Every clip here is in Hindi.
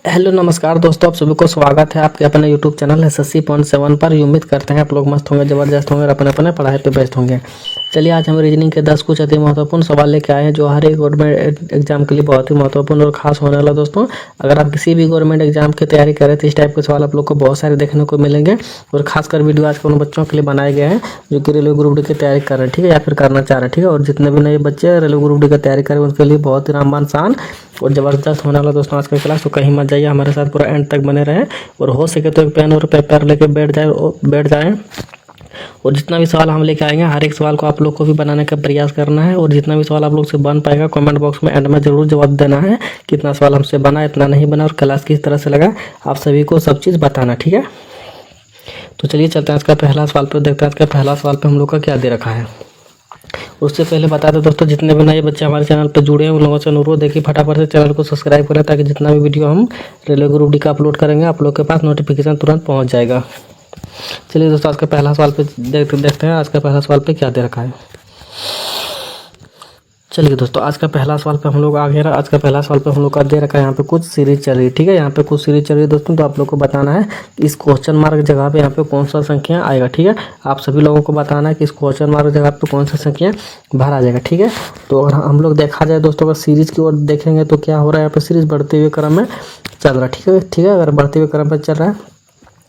हेलो नमस्कार दोस्तों, आप सभी को स्वागत है आपके अपने यूट्यूब चैनल SSC.7 पर। उम्मीद करते हैं आप लोग मस्त होंगे, ज़बरदस्त होंगे और अपने अपने पढ़ाई पे व्यस्त होंगे। चलिए आज हम रीजनिंग के 10 कुछ अति महत्वपूर्ण सवाल लेके आए हैं जो हर एक गवर्नमेंट एग्जाम के लिए बहुत ही महत्वपूर्ण और खास होने वाला। दोस्तों अगर आप किसी भी गवर्नमेंट एग्जाम की तैयारी कर रहे थे, इस टाइप के सवाल आप लोग को बहुत सारे देखने को मिलेंगे। और खासकर वीडियो आज उन बच्चों के लिए बनाए गए हैं जो कि रेलवे ग्रुप डी की तैयारी कर रहे हैं, ठीक है, या फिर करना चाह रहे हैं, ठीक है। और जितने भी नए बच्चे रेलवे ग्रुप डी की तैयारी कर रहे हैं उनके लिए बहुत ही रामबान शान और ज़बरदस्त होने वाला दोस्तों आज का क्लास। तो कहीं मत जाइए, हमारे साथ पूरा एंड तक बने रहें और हो सके तो एक पेन और पेपर लेके बैठ जाएं। और जितना भी सवाल हम लेके आएंगे हर एक सवाल को आप लोग को भी बनाने का प्रयास करना है। और जितना भी सवाल आप लोग से बन पाएगा कमेंट बॉक्स में एंड में जरूर जवाब देना है। कितना सवाल हमसे बना, इतना नहीं बना और क्लास किस तरह से लगा, आप सभी को सब चीज़ बताना, ठीक है। तो चलिए चलते हैं आज का पहला सवाल पर, देखते हैं आज का पहला सवाल पर हम लोग का क्या दे रखा है। उससे पहले बता दें दोस्तों, जितने भी नए बच्चे हमारे चैनल पर जुड़े हैं उन लोगों से अनुरोध है कि फटाफट से चैनल को सब्सक्राइब करें ताकि जितना भी वीडियो हम रेलवे ग्रुप डी का अपलोड करेंगे आप लोग के पास नोटिफिकेशन तुरंत पहुंच जाएगा। चलिए दोस्तों आज का पहला सवाल पे देखते हैं आज का पहला सवाल पे क्या दे रखा है। चलिए दोस्तों आज का पहला सवाल पे हम लोग आ गए। आज का पहला सवाल पे हम लोग का दे रखा है, यहाँ पे कुछ सीरीज चल रही है, ठीक है। यहाँ पे कुछ सीरीज चल रही है दोस्तों, तो आप लोग को बताना है इस क्वेश्चन मार्क जगह पे यहाँ पे कौन सा संख्या आएगा, ठीक है। आप सभी लोगों को बताना है कि इस क्वेश्चन मार्क जगह पे कौन सा संख्या बाहर आ जाएगा, ठीक है। तो अगर हम लोग देखा जाए दोस्तों, अगर सीरीज की ओर देखेंगे तो क्या हो रहा है, यहाँ पे सीरीज बढ़ते हुए क्रम में चल रहा है, ठीक है, ठीक है। अगर बढ़ते हुए क्रम में चल रहा है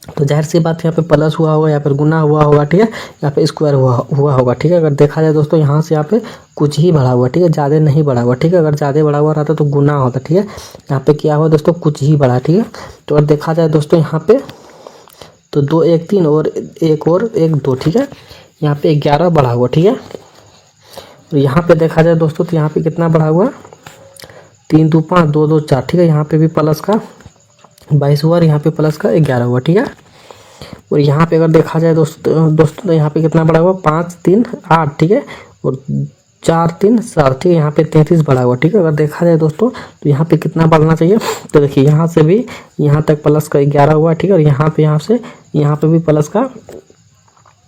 तो जाहिर सी बात यहाँ पे प्लस हुआ होगा, यहाँ पे गुना हुआ होगा, ठीक है, यहाँ पे स्क्वायर हुआ होगा, ठीक है। अगर देखा जाए दोस्तों यहाँ से यहाँ पे कुछ ही बढ़ा हुआ, ठीक है, ज़्यादा नहीं बढ़ा हुआ, ठीक है। अगर ज़्यादा बढ़ा हुआ रहता तो गुना होता, ठीक है। यहाँ पे क्या हुआ दोस्तों, कुछ ही बढ़ा, ठीक है। तो अगर देखा जाए दोस्तों यहाँ पे तो 2 1 3 और 1 2, ठीक है। यहाँ पे 11 बढ़ा हुआ, ठीक है। और यहाँ पे देखा जाए दोस्तों तो यहाँ पे कितना बढ़ा हुआ, 3 2 5 2 2 4, ठीक है। यहाँ पे भी प्लस का 22 हुआ और यहाँ पे प्लस का 11 हुआ, ठीक है। और यहाँ पे अगर देखा जाए दोस्तों तो यहाँ पे कितना बढ़ा हुआ, 5 3 8, ठीक है। और 4 3 7, ठीक है। यहाँ पे 33 बढ़ा हुआ, ठीक है। अगर देखा जाए दोस्तों तो यहाँ पे कितना बढ़ना चाहिए, तो देखिए यहाँ से भी यहाँ तक प्लस का 11 हुआ, ठीक है। और यहाँ पे भी प्लस का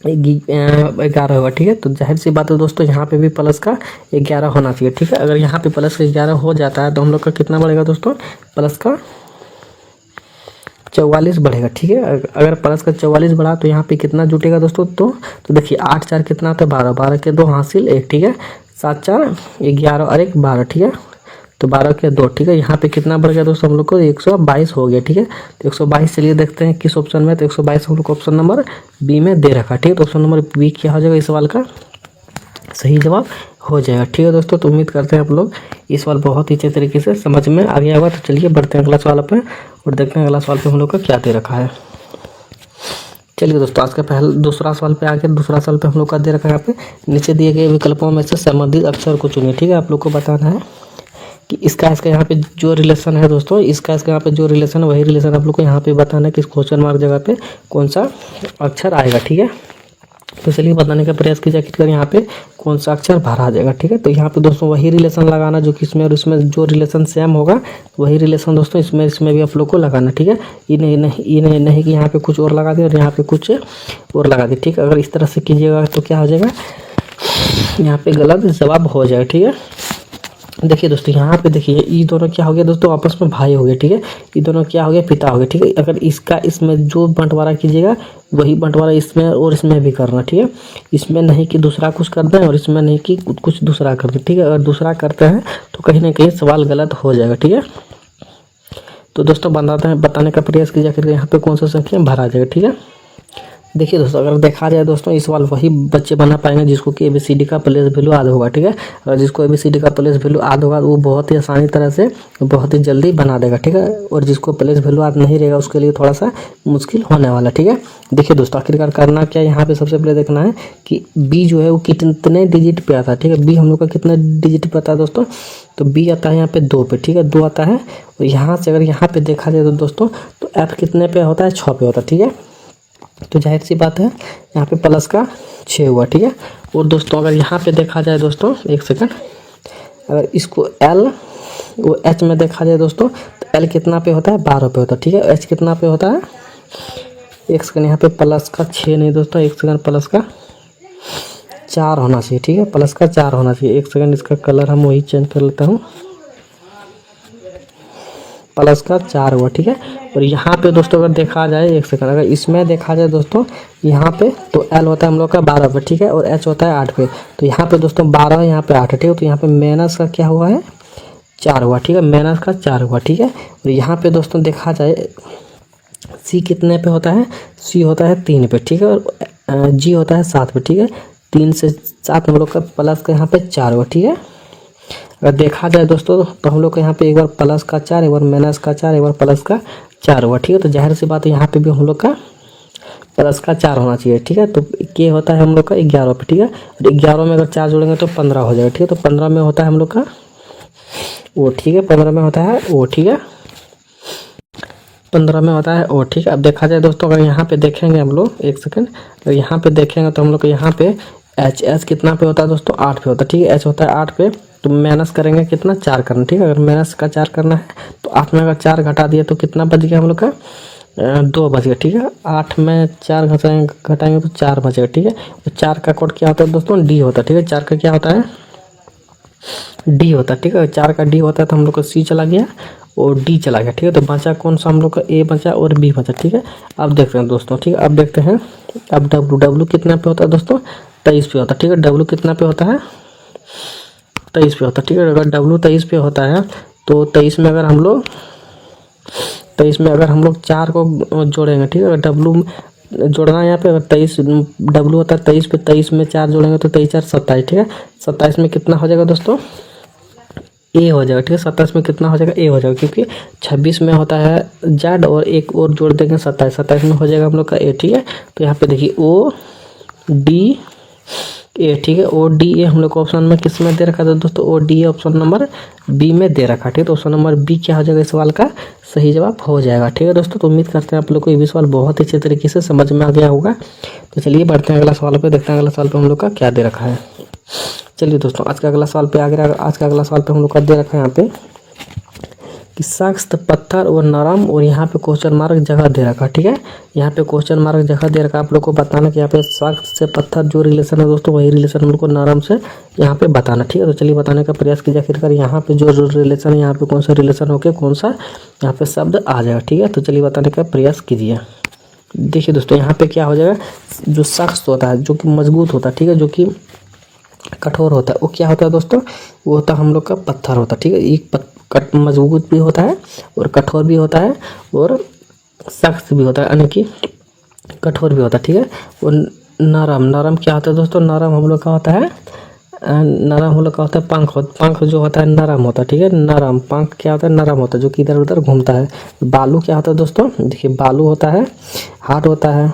11 हुआ, ठीक है। तो जाहिर सी बात है दोस्तों यहाँ पे भी प्लस का 11 होना चाहिए, ठीक है। अगर यहाँ पे प्लस का 11 हो जाता है तो हम लोग का कितना बढ़ेगा दोस्तों, प्लस का 44 बढ़ेगा, ठीक है। अगर प्लस का 44 बढ़ा तो यहाँ पे कितना जुटेगा दोस्तों, तो देखिए 8 4 कितना होता है 12, 12 के 2 हासिल 1, ठीक है। 7 4 11 और 1 12, ठीक है। तो 12 के 2, ठीक है। यहाँ पे कितना बढ़ गया दोस्तों हम लोग को, 122 हो गया, ठीक है। तो 122 चलिए देखते हैं किस ऑप्शन में, तो 122 हम लोग को ऑप्शन नंबर बी में दे रखा, ठीक है। तो ऑप्शन नंबर बी क्या हो जाएगा, इस सवाल का सही जवाब हो जाएगा, ठीक है दोस्तों। तो उम्मीद करते हैं आप लोग इस सवाल बहुत ही अच्छे तरीके से समझ में आ गया होगा। तो चलिए बढ़ते हैं अगला सवाल पे और देखते हैं अगला सवाल पे हम लोग का क्या दे रखा है। चलिए दोस्तों आज का दूसरा सवाल पे आके दूसरा सवाल पे हम लोग का दे रखा है, यहाँ पे नीचे दिए गए विकल्पों में से संबंधित अक्षर को चुनिए, ठीक है। आप लोग को बताना है कि इसका यहाँ पे जो रिलेशन है दोस्तों, इसका यहाँ पे जो रिलेशन है वही रिलेशन आप लोग को यहाँ पे बताना है कि इस क्वेश्चन मार्क जगह पे कौन सा अक्षर आएगा, ठीक है। तो चलिए बताने का प्रयास कीजिए आखिरकार यहाँ पे कौन सा अक्षर बाहर आ जाएगा, ठीक है। तो यहाँ पे दोस्तों वही रिलेशन लगाना जो कि इसमें और इसमें जो रिलेशन सेम होगा वही रिलेशन दोस्तों इसमें भी आप लोग को लगाना, ठीक है। ये नहीं कि यहाँ पे कुछ और लगा दिया और यहाँ पे कुछ और लगा दी, ठीक है। अगर इस तरह से कीजिएगा तो क्या हो जाएगा, यहाँ पे गलत जवाब हो जाएगा, ठीक है। देखिए दोस्तों यहाँ पे देखिए ये दोनों क्या हो गया दोस्तों, आपस में भाई हो गए, ठीक है। ये दोनों क्या हो गया, पिता हो गए, ठीक है। अगर इसका इसमें जो बंटवारा कीजिएगा वही बंटवारा इसमें और इसमें भी करना, ठीक है। इसमें नहीं कि दूसरा कुछ कर दें और इसमें नहीं कि कुछ दूसरा कर दें, ठीक है। अगर दूसरा करते हैं तो कहीं ना कहीं सवाल गलत हो जाएगा, ठीक है। तो दोस्तों बताने का प्रयास कीजिए आखिर यहाँ पे कौन सा संख्या भरा जाएगा, ठीक है। देखिए दोस्तों अगर देखा जाए दोस्तों इस सवाल वही बच्चे बना पाएंगे जिसको कि ABCD का प्लेस वैल्यू याद होगा, ठीक है। और जिसको ABCD का प्लेस वैल्यू याद होगा वो बहुत ही आसानी तरह से बहुत ही जल्दी बना देगा, ठीक है। और जिसको प्लेस वैल्यू याद नहीं रहेगा उसके लिए थोड़ा सा मुश्किल होने वाला, ठीक है। देखिए दोस्तों आखिरकार करना क्या, यहाँ पे सबसे पहले देखना है कि बी जो है वो कितने डिजिट पे आता है, ठीक है। बी हम लोग का कितने डिजिट पे आता है दोस्तों, तो बी आता है यहाँ पे 2 पे, ठीक है, 2 आता है। और यहाँ से अगर यहाँ पे देखा जाए तो दोस्तों तो F कितने पे होता है, 6 पे होता है, ठीक है। तो जाहिर सी बात है यहाँ पे प्लस का 6 हुआ, ठीक है। और दोस्तों अगर यहाँ पे देखा जाए दोस्तों एक सेकंड, अगर इसको L वो H में देखा जाए दोस्तों तो L कितना पे होता है, 12 पे होता है, ठीक है। H कितना पे होता है, एक सेकंड, यहाँ पे प्लस का 6 नहीं दोस्तों, एक सेकंड, प्लस का 4 होना चाहिए, ठीक है। प्लस का 4 होना चाहिए, एक सेकंड इसका कलर हम वही चेंज कर लेता हूँ। प्लस का 4 हुआ, ठीक है। और यहाँ पे दोस्तों अगर देखा जाए, एक सेकंड, अगर इसमें देखा जाए दोस्तों यहाँ पे, तो एल होता है हम लोग का 12 पे, ठीक है, और एच होता है 8 पे। तो यहाँ पे दोस्तों 12, यहाँ पे 8 है, ठीक है। तो यहाँ पे माइनस का क्या हुआ है, 4 हुआ, ठीक है, माइनस का 4 हुआ, ठीक है। और यहाँ पे दोस्तों देखा जाए सी कितने पे होता है, सी होता है 3 पे, ठीक है, और जी होता है 7 पे, ठीक है। 3 से 7 हम लोग का प्लस का यहाँ पे 4 हुआ, ठीक है। अगर देखा जाए दोस्तों तो हम लोग को यहाँ पे एक बार प्लस का 4, एक बार माइनस का 4, एक बार प्लस का 4 हुआ, ठीक है। तो जाहिर सी बात है यहाँ पे भी हम लोग का प्लस का 4 होना चाहिए, ठीक है। तो के होता है हम लोग का 11 पे, ठीक है। और 11 में अगर 4 जोड़ेंगे तो 15 हो जाएगा, ठीक है। तो 15 में होता है हम लोग का ओ, ठीक है, 15 में होता है ओ, ठीक है, 15 में होता है ओ, ठीक है। अब देखा जाए दोस्तों अगर यहाँ पे देखेंगे हम लोग, एक सेकंड, अगर यहाँ पे देखेंगे तो हम लोग को यहाँ पे एच कितना पे होता है दोस्तों, 8 पे होता है, ठीक है। एच होता है 8 पे, तो माइनस करेंगे कितना, 4 करना, ठीक है। अगर माइनस का 4 करना है तो 8 में अगर 4 घटा दिए तो कितना बच गया हम लोग का, 2 बच गया, ठीक है। 8 में 4 घटाएंगे तो 4 बचेगा, ठीक है। तो 4 का कोड क्या होता है दोस्तों, डी होता है, ठीक है। 4 का क्या होता है, डी होता है, ठीक है। 4 का डी होता है, तो हम लोग को सी चला गया और डी चला गया, ठीक है। तो बचा कौन सा हम लोग का, ए बचा और बी बचा, ठीक है। अब देखते हैं दोस्तों, ठीक है, अब देखते हैं। अब डब्लू कितना पे होता है दोस्तों, 23 पे होता है, ठीक है। डब्लू कितना पे होता है, 23 पे होता है, ठीक है। अगर डब्लू 23 पे होता है तो 23 में अगर हम लोग 4 को जोड़ेंगे, ठीक है। अगर डब्लू जोड़ना है यहाँ पे, अगर 23 डब्लू होता है 23 पे, 23 में 4 जोड़ेंगे तो 23 4 27, ठीक है। 27 में कितना हो जाएगा दोस्तों, ए हो जाएगा, ठीक है। 27 में कितना हो जाएगा, ए हो जाएगा, क्योंकि 26 में होता है जेड और एक और जोड़ देंगे 27 में हो जाएगा हम लोग का ए, ठीक है। तो यहाँ पे देखिए ओ डी ए, ठीक है। ओ डी ए हम लोग को ऑप्शन में किस में दे रखा था दोस्तों, ओ D A option number B में दे रखा, ठीक है। तो ऑप्शन नंबर बी क्या हो जाएगा इस सवाल का सही जवाब हो जाएगा, ठीक है दोस्तों। तो उम्मीद करते हैं आप लोग को ये भी सवाल बहुत ही अच्छे तरीके से समझ में आ गया होगा। तो चलिए बढ़ते हैं अगला सवाल पे, देखते हैं अगला सवाल पे हम लोग का क्या दे रखा है। चलिए दोस्तों आज का अगला सवाल पे आज का अगला सवाल पे हम लोग का दे रखा है यहाँ पे कि सख्त पत्थर और नरम, और यहाँ पे क्वेश्चन मार्क जगह दे रखा, ठीक है। यहाँ पे क्वेश्चन मार्क जगह दे रखा, आप लोग को बताना कि यहाँ पे सख्त से पत्थर जो रिलेशन है दोस्तों, वही रिलेशन हम लोग को नरम से यहाँ पे बताना, ठीक है। तो चलिए बताने का प्रयास कीजिए आखिरकार यहाँ पे जो रिलेशन है, यहाँ पे कौन सा रिलेशन होकर कौन सा यहाँ पे शब्द आ जाएगा, ठीक है। तो चलिए बताने का प्रयास कीजिए। देखिए दोस्तों यहाँ पे क्या हो जाएगा, जो सख्त होता है, जो कि मजबूत होता है, ठीक है, जो कि कठोर होता है, वो क्या होता है दोस्तों, वो होता है हम लोग का पत्थर होता है, ठीक है। एक मजबूत भी होता है और कठोर भी होता है और सख्त भी होता है, यानी कि कठोर भी होता है, ठीक है। और नरम क्या होता है दोस्तों, नरम हम लोग का होता है, नरम हम लोग का होता है पंख जो होता है नरम होता है, ठीक है। नरम पंख क्या होता है, नरम होता है, जो कि इधर उधर घूमता है। बालू क्या होता है दोस्तों, देखिए बालू होता है हार्ड होता है,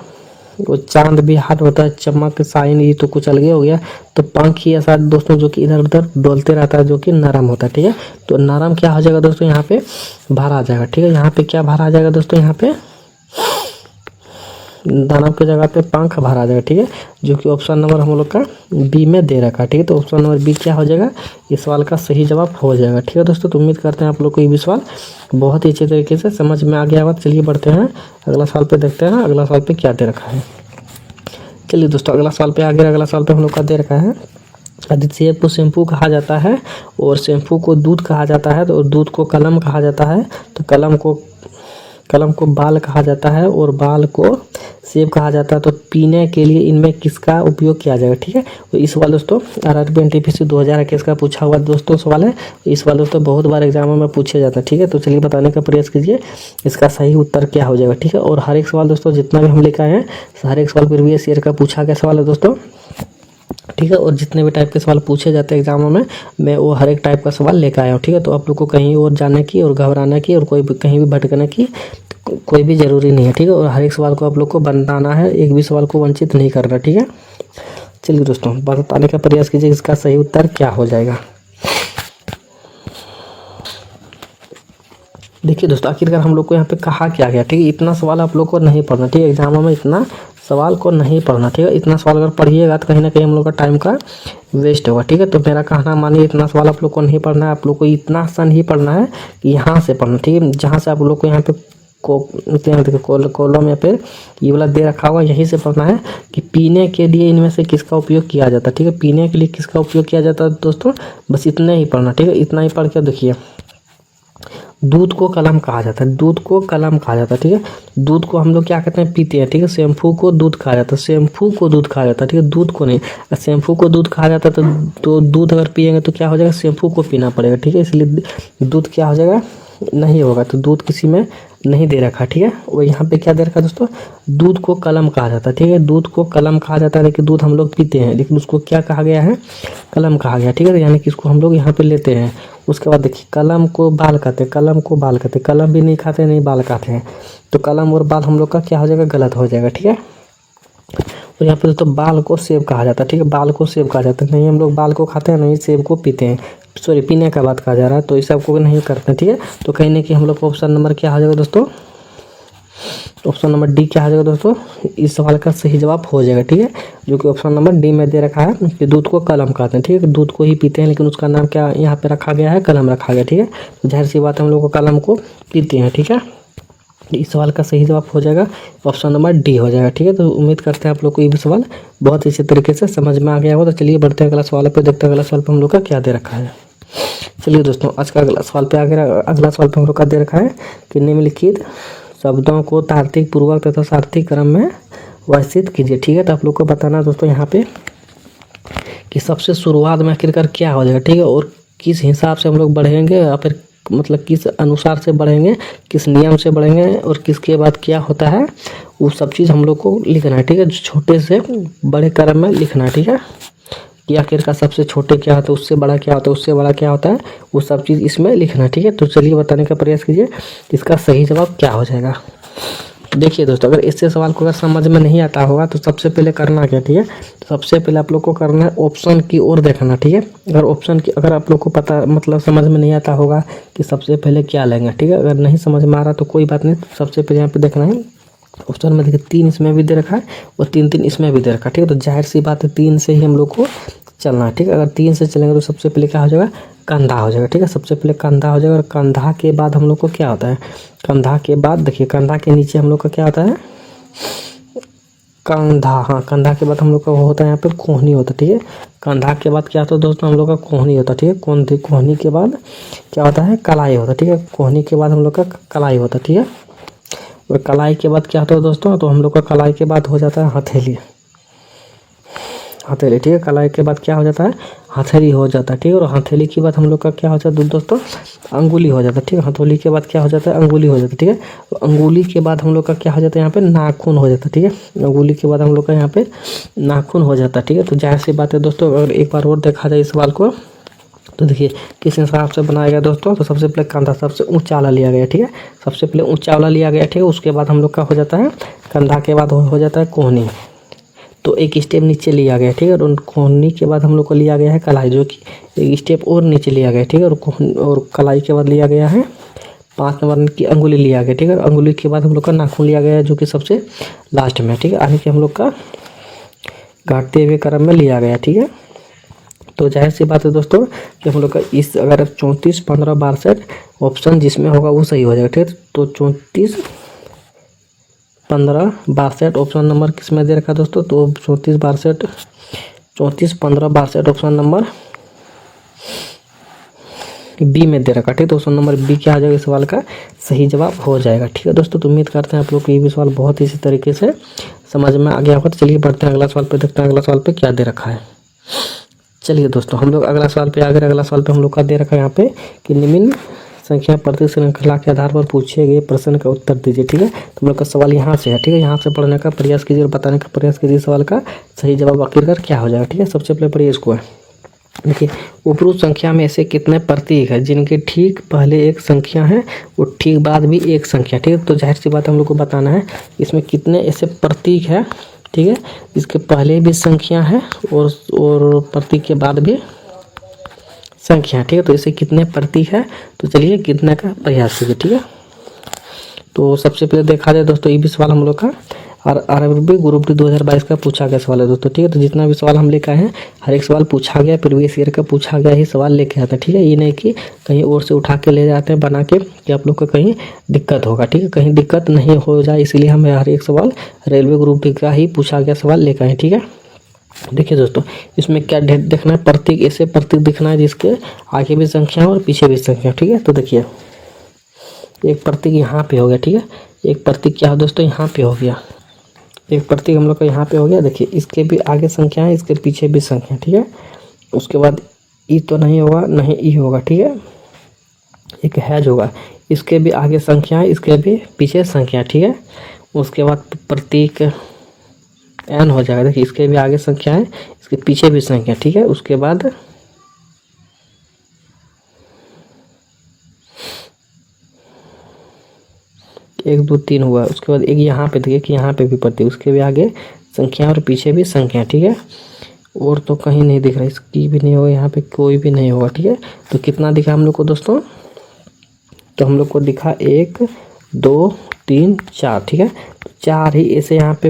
वो चांद भी हार्ड होता है, चमक साइन ये तो कुछ अलग हो गया। तो पंख ही ऐसा दोस्तों जो कि इधर उधर डोलते रहता है, जो कि नरम होता है, ठीक है। तो नरम क्या हो जाएगा दोस्तों, यहाँ पे भार आ जाएगा, ठीक है। यहाँ पे क्या भार आ जाएगा दोस्तों, यहाँ पे नरम की जगह पे पंख भार आ जाएगा, ठीक है, जो कि ऑप्शन नंबर हम लोग का बी में दे रखा है, ठीक है। तो ऑप्शन नंबर बी क्या हो जाएगा, इस सवाल का सही जवाब हो जाएगा, ठीक है दोस्तों। तो उम्मीद करते हैं आप लोग को ये भी सवाल बहुत ही अच्छे तरीके से समझ में आ गया होगा। चलिए बढ़ते हैं अगला सवाल पे, देखते हैं अगला सवाल पे क्या दे रखा है। चलिए दोस्तों अगला सवाल पे अगला सवाल पे हम लोग का दे रखा है, सेब को शैम्पू कहा जाता है और शैम्पू को दूध कहा जाता है, तो दूध को कलम कहा जाता है, तो कलम को बाल कहा जाता है और बाल को सेब कहा जाता है। तो पीने के लिए इनमें किसका उपयोग किया जाएगा, ठीक है। तो इस सवाल दोस्तों RRB NTPC 2021 का पूछा हुआ दोस्तों सवाल है। इस सवाल दोस्तों बहुत बार एग्जामों में पूछे जाता है, ठीक है। तो चलिए बताने का प्रयास कीजिए इसका सही उत्तर क्या हो जाएगा, ठीक है। और हर एक सवाल दोस्तों जितना भी हम लेकर आए हैं, हर एक सवाल प्रीवियस ईयर का पूछा गया सवाल है दोस्तों, ठीक है। और जितने भी टाइप के सवाल पूछे जाते हैं एग्जामों में, मैं वो हर एक टाइप का सवाल लेकर आया हूँ, ठीक है। तो आप लोग को कहीं और जाने की और घबराने की और कहीं भी भटकने की कोई भी ज़रूरी नहीं है, ठीक है। और हर एक सवाल को आप लोग को बनाना है, एक भी सवाल को वंचित नहीं करना, ठीक है। चलिए दोस्तों बताने का प्रयास कीजिए इसका सही उत्तर क्या हो जाएगा। देखिए दोस्तों आखिरकार हम लोग को यहाँ पे कहा क्या गया, ठीक है। इतना सवाल आप लोग को नहीं पढ़ना, ठीक है। एग्जामों में इतना सवाल को नहीं पढ़ना, ठीक है। इतना सवाल अगर पढ़िएगा तो कहीं ना कहीं हम लोग का टाइम का वेस्ट होगा, ठीक है। तो मेरा कहना मानिए इतना सवाल आप लोग को नहीं पढ़ना है, आप लोग को इतना सा नहीं पढ़ना है कि यहाँ से पढ़ना, ठीक है। जहाँ से आप लोग को यहाँ पे कॉलम या फिर ये वाला दे रखा हुआ यहीं से पढ़ना है कि पीने के लिए इनमें से किसका उपयोग किया जाता है, ठीक है। पीने के लिए किसका उपयोग किया जाता है दोस्तों, बस इतना ही पढ़ना, ठीक है। इतना ही पढ़ के देखिए दूध को कलम कहा जाता है, दूध को कलम कहा जाता है, ठीक है। दूध को हम लोग क्या कहते हैं, पीते हैं, ठीक है। शैम्पू को दूध कहा जाता है, शैम्पू को दूध कहा जाता है, ठीक है, दूध को नहीं। शैम्पू को दूध कहा जाता है तो दूध अगर पिएंगे तो क्या हो जाएगा, शैम्पू को पीना पड़ेगा, ठीक है। इसलिए दूध क्या हो जाएगा, नहीं होगा, तो दूध किसी में नहीं दे रखा, ठीक है। वो यहाँ पे क्या दे रखा है दोस्तों, दूध को कलम कहा जाता है, ठीक है। दूध को कलम कहा जाता है, लेकिन दूध हम लोग पीते हैं, लेकिन उसको क्या कहा गया है, कलम कहा गया, ठीक है। यानी कि इसको हम लोग यहाँ पे लेते हैं। उसके बाद देखिए, कलम को बाल कहते हैं, कलम को बाल कहते हैं, कलम भी नहीं खाते नहीं बाल खाते हैं, तो कलम और बाल हम लोग का क्या हो जाएगा, गलत हो जाएगा, ठीक है। और यहाँ पे दोस्तों बाल को सेब कहा जाता है, ठीक है। बाल को सेब कहा जाता है, नहीं हम लोग बाल को खाते हैं, नहीं सेब को पीते हैं, सॉरी पीने का बात कहा जा रहा है, तो इस सब को नहीं करते हैं, ठीक है। तो कहीं ना कहीं हम लोग का ऑप्शन नंबर क्या हो जाएगा दोस्तों, ऑप्शन नंबर डी क्या हो जाएगा दोस्तों, इस सवाल का सही जवाब हो जाएगा, ठीक है। जो कि ऑप्शन नंबर डी में दे रखा है कि दूध को कलम कहते हैं, ठीक है। दूध को ही पीते हैं, लेकिन उसका नाम क्या यहाँ पे रखा गया है, कलम रखा गया, ठीक है। तो जाहिर सी बात है, हम लोग को कलम को पीते हैं, ठीक है। इस सवाल का सही जवाब हो जाएगा ऑप्शन नंबर डी हो जाएगा, ठीक है। तो उम्मीद करते हैं आप लोग को ये भी सवाल बहुत अच्छे तरीके से समझ में आ गया होगा। तो चलिए बढ़ते हैं अगला सवाल पे, देखते हैं अगला सवाल पे हम लोग का क्या दे रखा है। चलिए दोस्तों, आज का अगला सवाल पे अगला सवाल पे हम लोग का दे रखा है कि निम्नलिखित शब्दों को तार्किक पूर्वक तथा सार्थक क्रम में व्यवस्थित कीजिए, ठीक है। तो आप लोग को बताना दोस्तों यहाँ पे कि सबसे शुरुआत में आखिरकार क्या हो जाएगा, ठीक है, और किस हिसाब से हम लोग बढ़ेंगे, या फिर मतलब किस अनुसार से बढ़ेंगे, किस नियम से बढ़ेंगे, और किसके बाद क्या होता है, वो सब चीज़ हम लोग को लिखना है, ठीक है। छोटे से बड़े क्रम में लिखना है, ठीक है, कि आखिरकार सबसे छोटे क्या होता है, उससे बड़ा क्या होता है, उससे बड़ा क्या होता है, वो सब चीज़ इसमें लिखना है, ठीक है। तो चलिए बताने का प्रयास कीजिए इसका सही जवाब क्या हो जाएगा। देखिए दोस्तों, अगर इससे सवाल को अगर समझ में नहीं आता होगा तो सबसे पहले करना क्या, ठीक है। तो सबसे पहले आप लोग को करना है ऑप्शन की ओर देखना, ठीक है। अगर आप लोग को पता मतलब समझ में नहीं आता होगा कि सबसे पहले क्या लेंगे, ठीक है। अगर नहीं समझ में आ रहा तो कोई बात नहीं, सबसे पहले यहाँ पे देखना है ऑप्शन में, देखिए 3 इसमें भी दे रखा है और 3 इसमें भी दे रखा है, ठीक है। तो जाहिर सी बात है 3 से ही हम लोग को चलना है, ठीक है। अगर 3 से चलेंगे तो सबसे पहले क्या हो जाएगा, कंधा हो जाएगा, ठीक है। सबसे पहले कंधा हो जाएगा, और कंधा के बाद हम लोग को क्या होता है, कंधा के बाद देखिए कंधा के नीचे हम लोग का क्या होता है, कंधा, हाँ कंधा के बाद हम लोग का वो होता है यहाँ पे कोहनी होता है, ठीक है। कंधा के बाद क्या होता है दोस्तों, हम लोग का कोहनी होता है, ठीक है। कोहनी के बाद क्या होता है, कलाई होता है, ठीक है। कोहनी के बाद हम लोग का कलाई होता है, ठीक है। और कलाई के बाद क्या होता है दोस्तों, तो हम लोग का कलाई के बाद हो जाता है हथेली, हथेली, ठीक है। कलाई के बाद क्या हो जाता है, हथेली हो जाता है, ठीक है। और हथेली के बाद हम लोग का क्या हो जाता है दोस्तों, अंगुली हो जाता है, ठीक है। हथेली के बाद क्या हो जाता है, अंगुली हो जाता है, ठीक है। तो अंगुली के बाद हम लोग का क्या हो जाता है, यहाँ पे नाखून हो जाता है, ठीक है। अंगुली के बाद हम लोग का यहाँ पे नाखून हो जाता है, ठीक है। तो जाहिर सी बात है दोस्तों, अगर एक बार और देखा जाए इस सवाल को तो देखिए किस हिसाब से बनाया गया दोस्तों। तो सबसे पहले कंधा सबसे ऊंचा वाला लिया गया, ठीक है। सबसे पहले ऊंचा वाला लिया गया, ठीक है। उसके बाद हम लोग का हो जाता है कंधा के बाद हो जाता है कोहनी, तो एक स्टेप नीचे लिया गया, ठीक है। और कोहनी के बाद हम लोग को लिया गया है कलाई, जो कि एक स्टेप और नीचे लिया गया, ठीक है। और कलाई के बाद लिया गया है 5 नंबर की अंगुली लिया गया, ठीक है। अंगुली के बाद हम लोग का नाखून लिया गया है, जो कि सबसे लास्ट में, ठीक है। आगे के हम लोग का घाटते हुए क्रम में लिया गया, ठीक है। तो जाहिर सी बात है दोस्तों कि हम लोग का इस अगर 34, 15, 62 ऑप्शन जिसमें होगा वो सही हो जाएगा, ठीक है। तो 34, 15, 62 ऑप्शन नंबर किस में दे रखा दोस्तों, तो 34, 15, 62 ऑप्शन नंबर बी में दे रखा, ठीक है। तो ऑप्शन नंबर बी क्या आ जाएगा, इस सवाल का सही जवाब हो जाएगा, ठीक है दोस्तों। तो उम्मीद करते हैं आप लोग को ये भी सवाल बहुत ही इसी तरीके से समझ में आ गया होगा। तो चलिए बढ़ते हैं अगला सवाल पे, देखते हैं अगला सवाल पे क्या दे रखा है। चलिए दोस्तों, हम लोग अगला सवाल पे आ गए। अगला सवाल पे हम लोग का दे रखा है यहाँ पे कि निम्न संख्या प्रति श्रृंखला के आधार पर पूछे गए प्रश्न का उत्तर दीजिए, ठीक है। तो हम लोग का सवाल यहाँ से है, ठीक है। यहाँ से पढ़ने का प्रयास कीजिए और बताने का प्रयास कीजिए सवाल का सही जवाब आखिरकार क्या हो जाएगा, ठीक है। सबसे पहले पढ़िए इसको, देखिए उपरोक्त संख्या में ऐसे कितने प्रतीक है जिनके ठीक पहले एक संख्या है और ठीक बाद भी एक संख्या, ठीक है। तो जाहिर सी बात हम लोग को बताना है इसमें कितने ऐसे प्रतीक है, ठीक है, इसके पहले भी संख्या है और प्रतीक के बाद भी संख्या, ठीक है। तो इसे कितने प्रतीक है, तो चलिए कितने का प्रयास कीजिए, ठीक है। तो सबसे पहले देखा जाए दोस्तों, ये भी सवाल हम लोग का आरआरबी ग्रुप डी 2022 का पूछा गया सवाल है दोस्तों, ठीक है। तो जितना भी सवाल हम लेकर आए हैं हर एक सवाल पूछा गया, प्रीवियस ईयर का पूछा गया ही सवाल लेके आते हैं, ठीक है। ये नहीं कि कहीं और से उठा के ले जाते हैं बना के कि आप लोग को कहीं दिक्कत होगा, ठीक है। कहीं दिक्कत नहीं हो जाए इसलिए हम हर एक सवाल रेलवे ग्रुप डी का ही पूछा गया सवाल लेकर आए, ठीक है। देखिए दोस्तों, इसमें क्या देखना है, प्रतीक ऐसे प्रतीक दिखना है जिसके आगे भी संख्या और पीछे भी संख्या, ठीक है। तो देखिए एक प्रतीक यहाँ पे हो गया, ठीक है। एक प्रतीक क्या हो दोस्तों, यहाँ पे हो गया, एक प्रतीक हम लोग का यहाँ पे हो गया। देखिए इसके भी आगे संख्या है, इसके पीछे भी संख्या, ठीक है। उसके बाद ई तो नहीं होगा, नहीं ई होगा, ठीक है। एक हैज होगा, इसके भी आगे संख्या है, इसके भी पीछे संख्या, ठीक है। उसके बाद प्रतीक एन हो जाएगा। देखिए इसके भी आगे संख्या है, इसके पीछे भी संख्या, ठीक है। उसके बाद 1 2 3 हुआ। उसके बाद एक यहाँ पे देखिए कि यहाँ पे भी प्रतीक, उसके भी आगे संख्या और पीछे भी संख्या, ठीक है। और तो कहीं नहीं दिख रहा, इसकी भी नहीं होगा, यहाँ पे कोई भी नहीं होगा, ठीक है। तो कितना दिखा हम लोग को दोस्तों, तो हम लोग को दिखा 1 2 3 4, ठीक है। तो 4 ही ऐसे यहाँ पे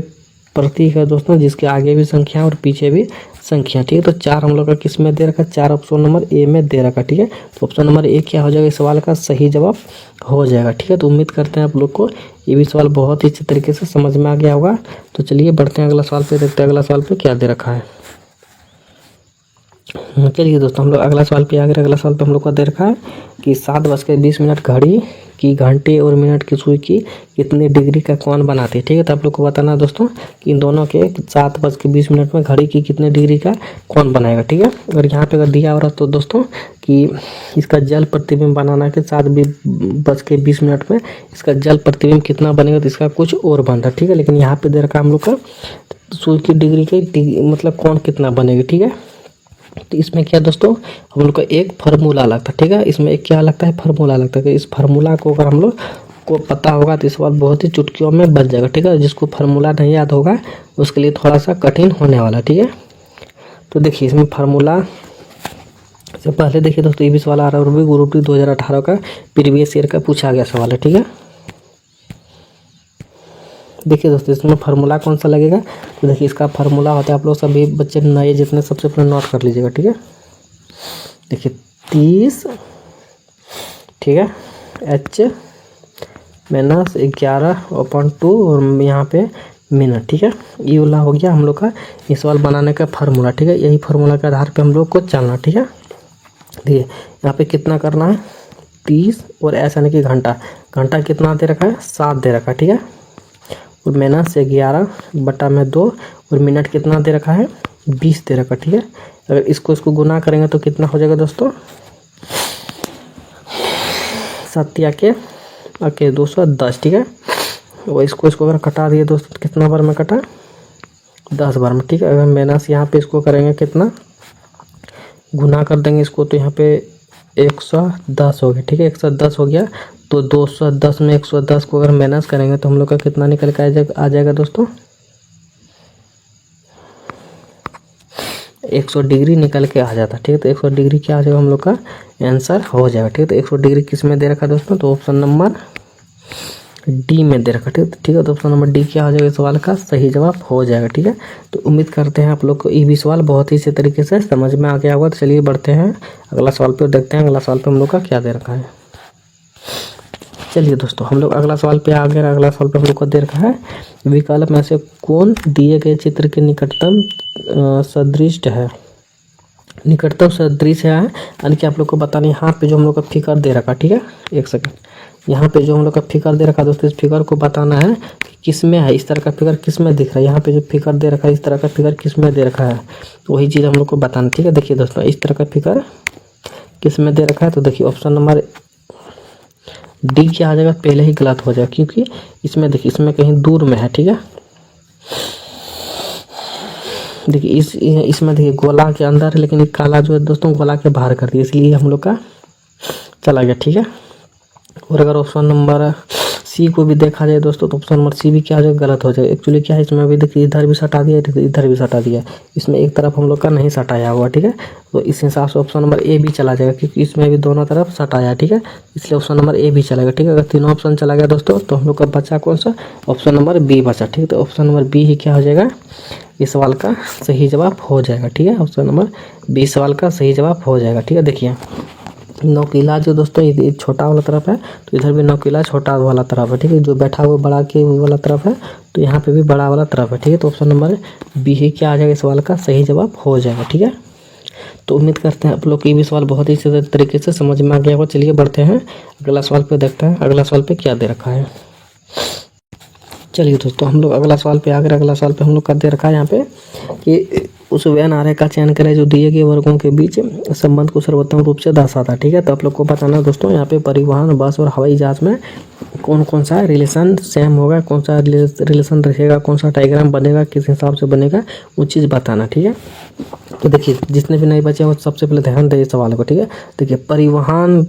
प्रतीक है दोस्तों, जिसके आगे भी संख्या और पीछे भी संख्या, ठीक है। तो 4 हम लोग का किस में दे रखा, 4 ऑप्शन नंबर ए में दे रखा, ठीक है। तो ऑप्शन नंबर ए क्या हो जाएगा, इस सवाल का सही जवाब हो जाएगा, ठीक है। तो उम्मीद करते हैं आप लोग को ये भी सवाल बहुत ही अच्छे तरीके से समझ में आ गया होगा। तो चलिए बढ़ते हैं अगला सवाल पे, देखते हैं अगला सवाल पे क्या दे रखा है। चलिए दोस्तों हम लोग अगला सवाल पे आ गए। अगला सवाल पे हम लोग का दे रखा है कि 7:20 घड़ी की घंटे और मिनट की सुई की कितने डिग्री का कोण बनाती है, ठीक है। तो आप लोग को बताना दोस्तों कि इन दोनों के 7:20 में घड़ी की कितने डिग्री का कोण बनाएगा, ठीक है। और यहाँ पे अगर दिया हो रहा तो दोस्तों कि इसका जल प्रतिबिंब बनाना है कि 7:20 में इसका जल प्रतिबिंब कितना बनेगा, तो इसका कुछ और बनता है, ठीक है। लेकिन यहाँ पे दे रखा हम लोग का सुई की डिग्री के मतलब कोण कितना बनेगा, ठीक है। तो इसमें क्या दोस्तों हम लोग का एक फार्मूला लगता है, ठीक है। इसमें एक क्या लगता है, फार्मूला लगता है। कि इस फार्मूला को अगर हम लोग को पता होगा तो इस बार बहुत ही चुटकियों में बच जाएगा, ठीक है। जिसको फार्मूला नहीं याद होगा उसके लिए थोड़ा सा कठिन होने वाला, ठीक है। तो देखिए इसमें फार्मूला से पहले देखिए दोस्तों, ये भी सवाल आ रहा है ग्रुप डी 2018 का प्रीवियस ईयर का पूछा गया सवाल है, ठीक है। देखिए दोस्तों इसमें फार्मूला कौन सा लगेगा, तो देखिए इसका फार्मूला होता है, आप लोग सभी बच्चे नए जितने सबसे पहले नोट कर लीजिएगा, ठीक है। देखिए 30, ठीक है, h - 11/2 और यहाँ पे मिनट, ठीक है। ये वाला हो गया हम लोग का ये सवाल बनाने का फार्मूला, ठीक है। यही फार्मूला के आधार पे हम लोग को चलना, ठीक है। देखिए यहाँ पे कितना करना है, 30 और ऐसा यानी कि घंटा, घंटा कितना दे रखा है, 7 दे रखा है, ठीक है। और -11/2 और मिनट कितना दे रखा है, 20 दे रखा है, ठीक है। अगर इसको गुना करेंगे तो कितना हो जाएगा दोस्तों, 7 के 210, ठीक है। और इसको अगर कटा दिए दोस्तों तो कितना बार में कटा, 10 बार में, ठीक है। अगर माइनस यहाँ पे इसको करेंगे कितना, गुना कर देंगे इसको तो यहाँ पे 110 हो गया, ठीक है। 110 हो गया तो 210 में 110 को अगर माइनस करेंगे तो हम लोग का कितना निकल के आ जाएगा दोस्तों, 100 डिग्री निकल के आ जाता, ठीक है। तो 100 डिग्री क्या आ जाएगा हम लोग का आंसर हो जाएगा, ठीक है। तो 100 डिग्री किस में दे रखा दोस्तों, तो ऑप्शन नंबर डी में दे रखा, ठीक है। तो ऑप्शन नंबर डी क्या हो जाएगा इस सवाल का सही जवाब हो जाएगा, ठीक है। तो उम्मीद करते हैं आप लोग को ये भी सवाल बहुत ही अच्छे तरीके से समझ में आ गया होगा। तो चलिए बढ़ते हैं अगला सवाल पे, देखते हैं अगला सवाल पे हम लोग का क्या दे रखा है। चलिए दोस्तों हम लोग अगला सवाल पे आ गए। अगला सवाल पे हम लोग को दे रखा है विकल्प में से कौन दिए गए चित्र के निकटतम सदृश है, निकटतम सदृश है, यानी कि आप लोग को बताना यहाँ पे जो हम लोग का फिगर दे रखा, ठीक है। एक सेकंड, यहाँ पे जो हम लोग का फिगर दे रखा दोस्तों, इस फिगर को बताना है कि किस में है, इस तरह का फिगर किस में दिख रहा है। यहाँ पे जो फिगर दे रखा है इस तरह का फिगर किस में दे रखा है, तो वही चीज़ हम लोग को बताना, ठीक है। देखिए दोस्तों इस तरह का फिगर किस में दे रखा है, तो देखिए ऑप्शन नंबर डी क्या आ जाएगा, पहले ही गलत हो जाएगा क्योंकि इसमें देखिए इसमें कहीं दूर में है, ठीक है। देखिए इसमें देखिए गोला के अंदर है, लेकिन काला जो है दोस्तों गोला के बाहर कर दिया, इसलिए हम लोग का चला गया, ठीक है। और अगर ऑप्शन नंबर सी को भी देखा जाए दोस्तों तो ऑप्शन नंबर सी भी क्या हो जाएगा, गलत हो जाएगा। एक्चुअली क्या है इसमें भी देखिए इधर भी सटा दिया, इधर भी सटा दिया, इसमें एक तरफ हम लोग का नहीं सटाया हुआ, ठीक है। तो इस हिसाब से ऑप्शन नंबर ए भी चला जाएगा क्योंकि इसमें भी दोनों तरफ सटाया, ठीक है। इसलिए ऑप्शन नंबर ए भी चलेगा, ठीक है। अगर तीनों ऑप्शन चला गया दोस्तों तो हम लोग का बचा कौन सा, ऑप्शन नंबर बी बचा, ठीक है। तो ऑप्शन नंबर बी ही क्या हो जाएगा इस सवाल का सही जवाब हो जाएगा, ठीक है। ऑप्शन नंबर बी सवाल का सही जवाब हो जाएगा, ठीक है। देखिए नौकीला जो दोस्तों ये छोटा वाला तरफ है तो इधर भी नौकीला छोटा वाला तरफ है, ठीक है। जो बैठा हुआ बड़ा के वाला तरफ है तो यहाँ पे भी बड़ा वाला तरफ है, ठीक है। तो ऑप्शन नंबर बी ही क्या आ जाएगा इस सवाल का सही जवाब हो जाएगा, ठीक है। तो उम्मीद करते हैं आप लोग को ये भी सवाल बहुत ही अच्छे तरीके से समझ में आ गया होगा। चलिए बढ़ते हैं अगला सवाल पे, देखते हैं अगला सवाल पे क्या दे रखा है। चलिए दोस्तों हम लोग अगला सवाल पे आ गए। अगला सवाल पे हम लोग का दे रखा है यहाँ पे कि उस व्यन आरेख का चयन करें जो दिए गए वर्गों के बीच संबंध को सर्वोत्तम रूप से दर्शाता। ठीक है, तो आप लोग को बताना है दोस्तों यहाँ पे परिवहन, बस और हवाई जहाज में कौन कौन सा रिलेशन सेम होगा, कौन सा रिलेशन रहेगा, कौन सा डायग्राम बनेगा, किस हिसाब से बनेगा, वो चीज़ बताना। ठीक है, तो देखिए जितने भी नहीं बचे वो सबसे पहले ध्यान दें इस सवाल को। ठीक है, देखिए परिवहन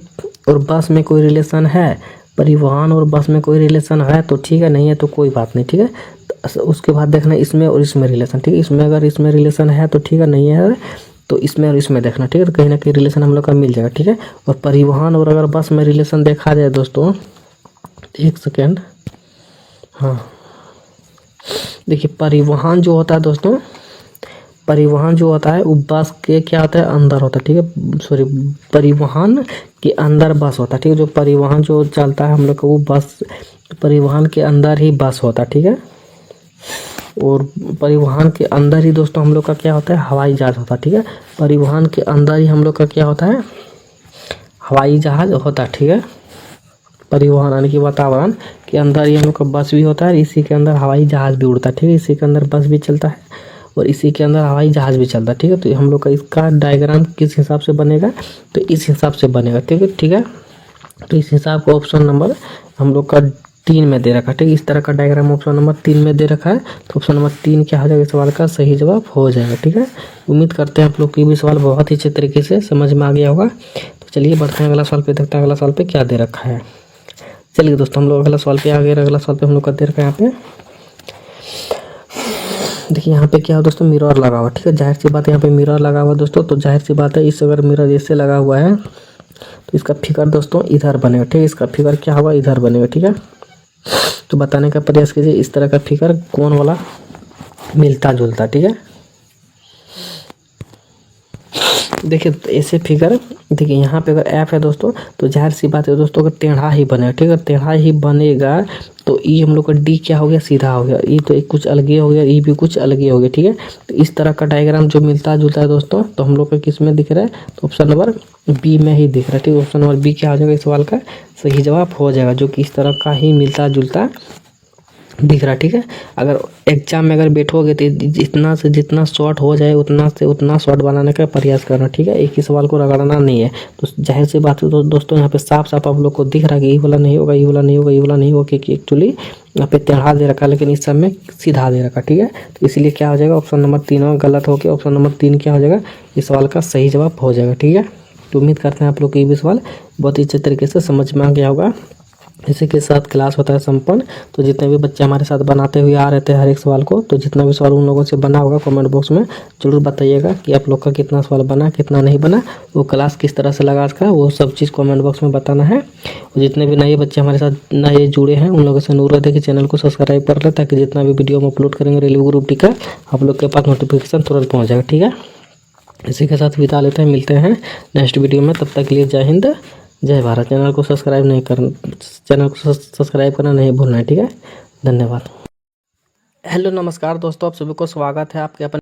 और बस में कोई रिलेशन है, परिवहन और बस में कोई रिलेशन है तो ठीक है, नहीं है तो कोई बात नहीं। ठीक है, तो उसके बाद देखना इसमें और इसमें रिलेशन। ठीक है, इसमें अगर इसमें रिलेशन है तो ठीक है, नहीं है तो इसमें और इसमें देखना। ठीक है, तो कहीं ना कहीं रिलेशन हम लोग का मिल जाएगा। ठीक है, और परिवहन और अगर बस में रिलेशन देखा जाए दोस्तों, एक सेकेंड, हाँ देखिए परिवहन जो होता है दोस्तों, परिवहन जो होता है वो बस के क्या होता है, अंदर होता है। ठीक है, सॉरी परिवहन के अंदर बस होता है। ठीक है, जो परिवहन जो चलता है हम लोग का वो बस, परिवहन के अंदर ही बस होता है। ठीक है, और परिवहन के अंदर ही दोस्तों हम लोग का क्या होता है, हवाई जहाज होता है। ठीक है, परिवहन के अंदर ही हम लोग का क्या होता है, हवाई जहाज होता है। ठीक है, परिवहन यानी कि वातावरण के अंदर ही हम लोग का बस भी होता है, इसी के अंदर हवाई जहाज भी उड़ता है। ठीक है, इसी के अंदर बस भी चलता है और इसी के अंदर हवाई जहाज भी चलता है। ठीक है, तो हम लोग का इसका डायग्राम किस हिसाब से बनेगा, तो इस हिसाब से बनेगा। ठीक है, ठीक है, तो इस हिसाब का ऑप्शन नंबर हम लोग का 3 में दे रखा है। ठीक है, इस तरह का डायग्राम ऑप्शन नंबर 3 में दे रखा है, तो ऑप्शन नंबर 3 क्या हो जाएगा, सवाल का सही जवाब हो जाएगा। ठीक है, उम्मीद करते हैं आप लोग की भी सवाल बहुत ही अच्छे तरीके से समझ में आ गया होगा। तो चलिए बढ़ते हैं अगला सवाल पे, देखते हैं अगला सवाल पे क्या दे रखा है। चलिए दोस्तों हम लोग अगला सवाल पे आ गए। अगला सवाल पे हम लोग का दे रखा है यहाँ पे, देखिए यहाँ पे क्या है दोस्तों, मिरर लगा हुआ। ठीक है, जाहिर सी बात है यहाँ पे मिरर लगा हुआ दोस्तों, तो जाहिर सी बात है इस अगर मिरर ऐसे लगा हुआ है तो इसका फिगर दोस्तों इधर बनेगा। ठीक है, इसका फिगर क्या होगा, इधर बनेगा। ठीक है, तो बताने का प्रयास कीजिए इस तरह का फिगर कौन वाला मिलता जुलता। ठीक है, देखिए ऐसे फिगर, देखिए यहाँ पे अगर एफ है दोस्तों तो जाहिर सी बात है दोस्तों अगर टेढ़ा ही बनेगा। ठीक है, टेढ़ा ही बनेगा तो ई हम लोग का डी क्या हो गया, सीधा हो गया। ई तो एक कुछ अलग हो गया, ई भी कुछ अलग हो गया। ठीक है, तो इस तरह का डायग्राम जो मिलता जुलता है दोस्तों, तो हम लोग का किस में दिख रहा है, तो ऑप्शन नंबर बी में ही दिख रहा है। ठीक है, ऑप्शन नंबर बी क्या हो जाएगा, इस सवाल का सही जवाब हो जाएगा, जो कि इस तरह का ही मिलता जुलता दिख रहा। ठीक है, अगर एग्जाम में अगर बैठोगे तो जितना से जितना शॉर्ट हो जाए उतना से उतना शॉर्ट बनाने का प्रयास करना। ठीक है, एक ही सवाल को रगड़ना नहीं है। तो जाहिर सी बात है दोस्तों यहाँ पे साफ साफ आप लोग को दिख रहा है कि ये वाला नहीं होगा, ये वाला नहीं होगा, ये वाला नहीं होगा, क्योंकि एक्चुअली यहाँ पे टेढ़ा दे रखा है लेकिन इस सब में सीधा दे रखा। ठीक है, तो इसलिए क्या हो जाएगा, ऑप्शन नंबर 3 गलत हो गया, ऑप्शन नंबर 3 क्या हो जाएगा, इस सवाल का सही जवाब हो जाएगा। ठीक है, तो उम्मीद करते हैं आप लोग को ये भी सवाल बहुत ही अच्छे तरीके से समझ में आ गया होगा। इसी के साथ क्लास होता है संपन्न। तो जितने भी बच्चे हमारे साथ बनाते हुए आ रहे थे हर एक सवाल को, तो जितना भी सवाल उन लोगों से बना होगा कमेंट बॉक्स में जरूर बताइएगा कि आप लोग का कितना सवाल बना, कितना नहीं बना, वो क्लास किस तरह से लगा इसका, वो सब चीज़ कमेंट बॉक्स में बताना है। और जितने भी नए बच्चे हमारे साथ नए जुड़े हैं उन लोगों से अनुरोध है कि चैनल को सब्सक्राइब कर ले, ताकि जितना भी वीडियो हम अपलोड करेंगे रेलवे ग्रुप डी का आप लोग के पास नोटिफिकेशन तुरंत पहुँच जाएगा। ठीक है, इसी के साथ विदा लेते हैं, मिलते हैं नेक्स्ट वीडियो में, तब तक के लिए जय हिंद जय भारत। चैनल को सब्सक्राइब करना नहीं भूलना है। ठीक है, धन्यवाद। हेलो नमस्कार दोस्तों, आप सभी को स्वागत है आपके अपने